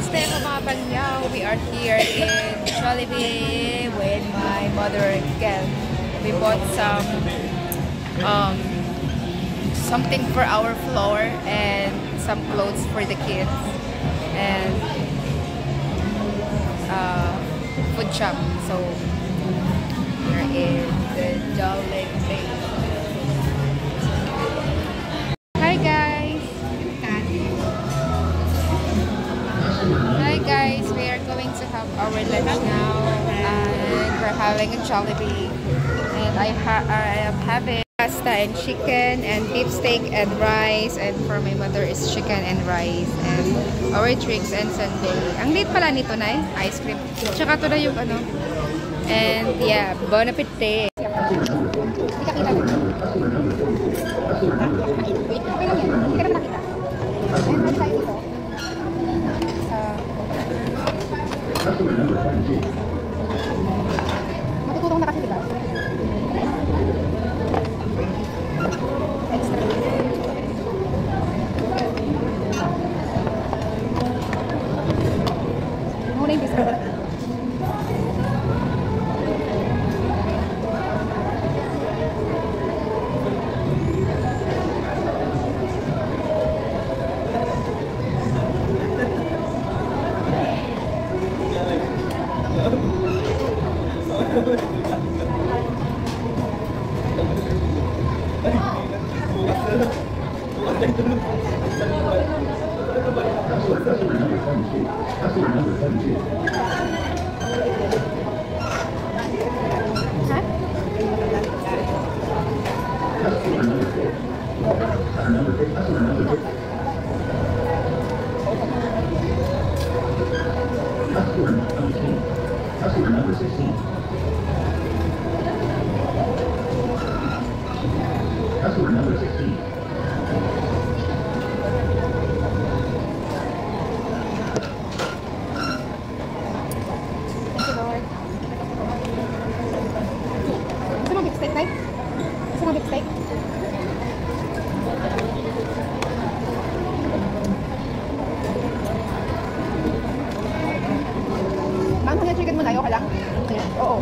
Next day mga Banyaw, we are here in Jollibee with my mother again. We bought something for our floor and some clothes for the kids and food shop. So we're in the Jollibee. Hi guys! Hi guys! We are going to have our lunch now and we're having a Jollibee. And I am having pasta and chicken and beef steak and rice, and for my mother is chicken and rice and our drinks and sundae. Ang late pala nito na ice cream. Tsaka to na yung ano. And yeah, bon appetit. Matutulong na kasi diba? Muna yung bistro. Chicken mo na, ayaw ka lang? Oo.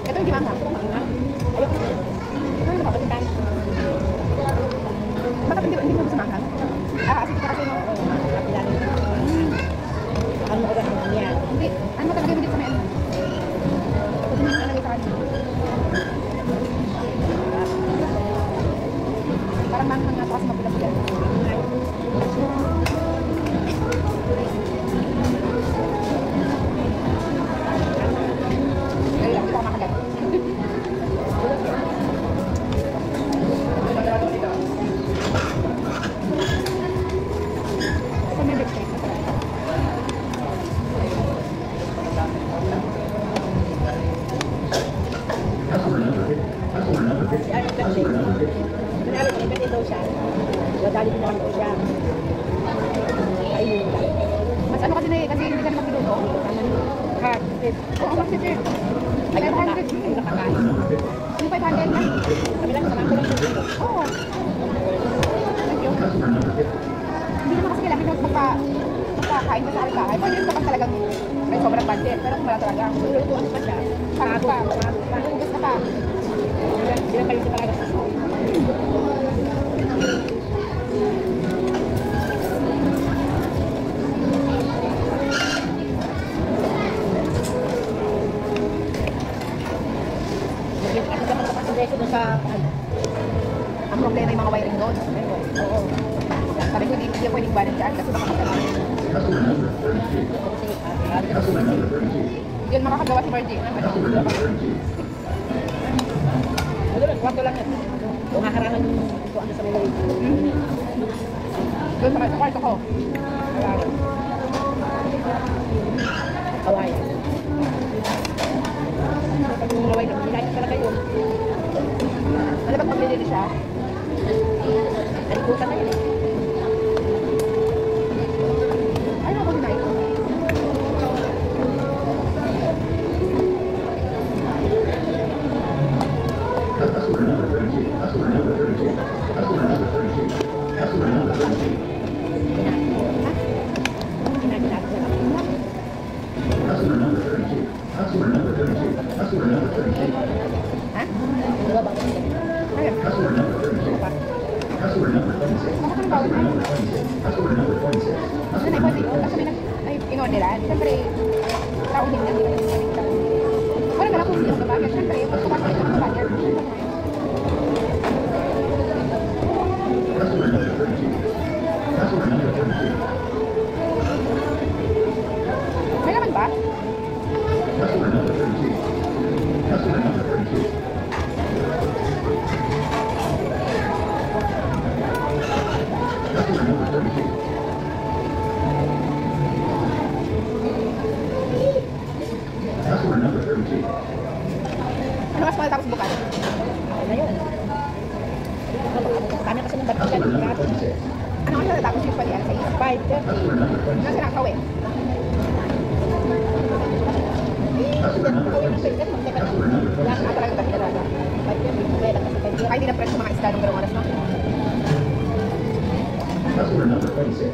Ito yung dimang ha. Ayaw ka lang. Ito yung napapatitan. Bakit hindi mo gusto makan? Kasi kasi no. Ano ko lang niya? Hindi. Ano talaga hindi sa men? Ito yung nalagay sa kanya. Parang manghang nga ito kasi mapula-pula. Mas ano kasi na eh, kasi hindi ka na magluto. Oo, kasi eh. 500 yung nakakain. Yung 500 na. Kami lang, samahan ko lang yung dito. Oo. Thank you. Hindi naman kasi kailangan magpakain ka sa aking-kahay. Pwede rin kapag talagang may sobrang budget. Pero kung wala talaga, lutuan pa siya. Pagod pa. Ugas na pa. Hindi lang kayo sa talaga. Ang problema yung mga wiring doon. Oo. Sabi ko, hindi pwedeng banan dyan kasi baka magkakaroon. Hindi yun makakagawa si Margie. Kwarto lang yan. Umaharangan yung kuwan sa mga doon sa kwarto ko. Kawai. Pag yung kawai, nagpilay talaga yun. Ano ba't maglilili siya? Alikutan na yun. Ay, ako din na ito. Ha? yun. Kasi may in-orderan. Siyempre, tauhin niya. Wala na lang kung sino ba. Siyempre, pag kumakulit ang ba niya. May laman ba? Ano mas mahal tapos bukan? Ano yun? Kami kasi ng batigan. Ano kasi tapos yung palian sa 5:30. Nasa nakawin. Ay, hindi na press yung mga isda ng ganong oras, no? Customer number 26.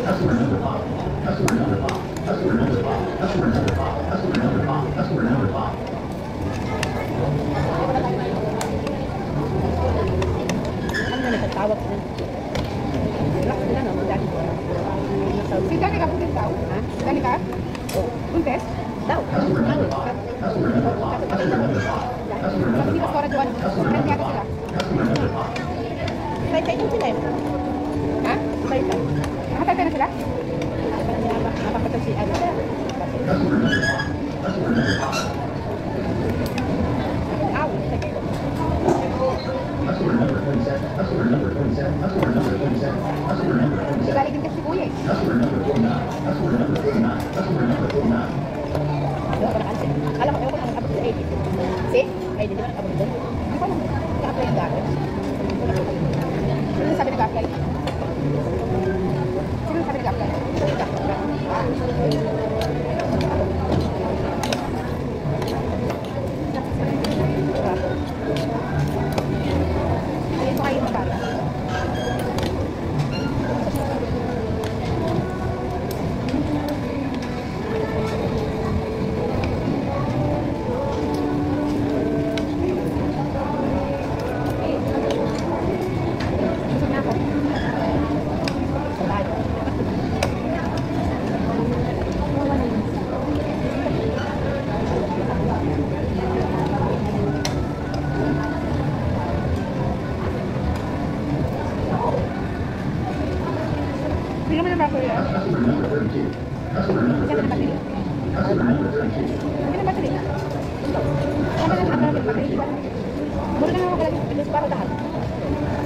Customer number 5. Customer number 5. Customer number 5. Customer number 5. Customer number 5. Customer number 5. Ano na nagtawag na? Relax na no, dali. Si Dani ka punta daw, ha? Dani ka? Oh, puntes? Daw. Customer number 5. Customer number 5. Customer number 5. Customer number Hindi 5. ka sora doon. Friend yata sila. Customer number 5. Tay-tay din sila eh. Ha? Tay-tay. Nakatay-tay na sila? Napapatag si ano. Customer number 5. Customer number 5. Aw, Customer number 27. Customer number 27. Customer number 27. Customer number 27. galing din kasi si Kuya eh. Customer number 49. Customer number 49. Customer number 49. Alam ko na-cancel. Alam ko, ewan ko na abot sa 80. See? Ay, di ba abot doon? Hindi ko alam. Naka-apply yung dati. Sino sabi nag-apply? Sino sabi nag-apply? Ayun ko kayo magkara. Busog na ako. Sabay. Hindi naman yung battery ah. Customer number 32. Customer number Hindi naman 32. battery. Customer number 32. Hindi naman battery. Tama lang ang battery. Mura na ako kalagi. Ito para dahan.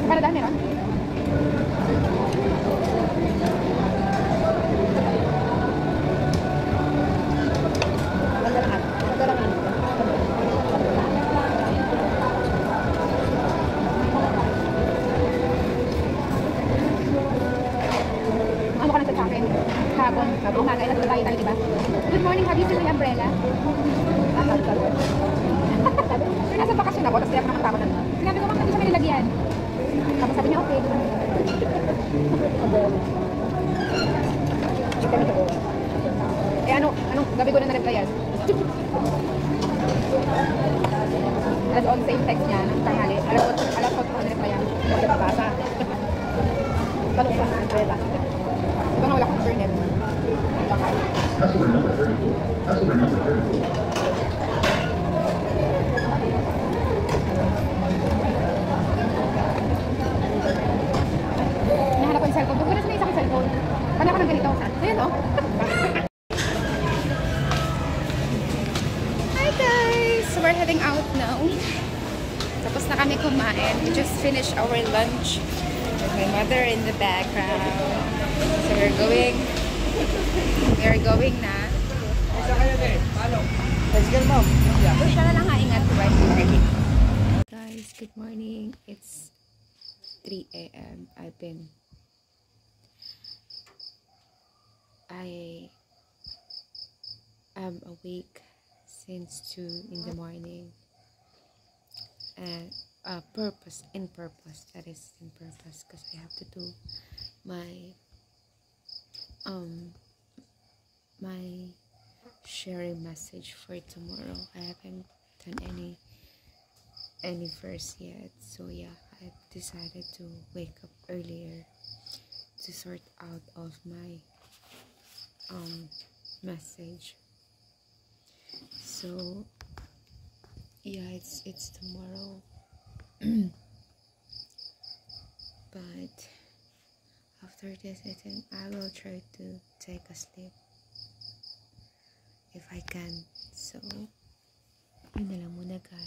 Para dahan meron? Ganda lahat. Ganda lang. Ano ka na sa akin? Hapon. Umaga. Ilan tayo tayo, diba? Good morning. Have you seen my umbrella? Kaya nasa bakasyon ako, tapos kaya ako nakatakot na. Sinabi ko, ma'am, hindi siya may nilagyan. Tapos sabi niya, okay. Eh ano, gabi ko na na-replyan. Alas 11 yung text niya, ng tanghali. Alas 8 ko na-replyan. Hindi ko mabasa. Balong pa sa umbrella. Diba nga wala akong internet? Customer number 34. Customer number 34. Nahanap ko yung cellphone. Doon ko na sa may isang cellphone. Paano ako ng ganito? Ayan oh. Hi guys! So we're heading out now. Tapos na kami kumain. We just finished our lunch. With my mother in the background. So we're going na. Siya na lang nga ingat, right? Guys, good morning. It's 3 a.m. I am awake since 2 in the morning. And purpose, that is in purpose, because I have to do my my sharing message for tomorrow. I haven't done any verse yet, so yeah, I decided to wake up earlier to sort out of my message. So yeah, it's tomorrow. But after this, I think I will try to take a sleep if I can. So yun na lang muna guys.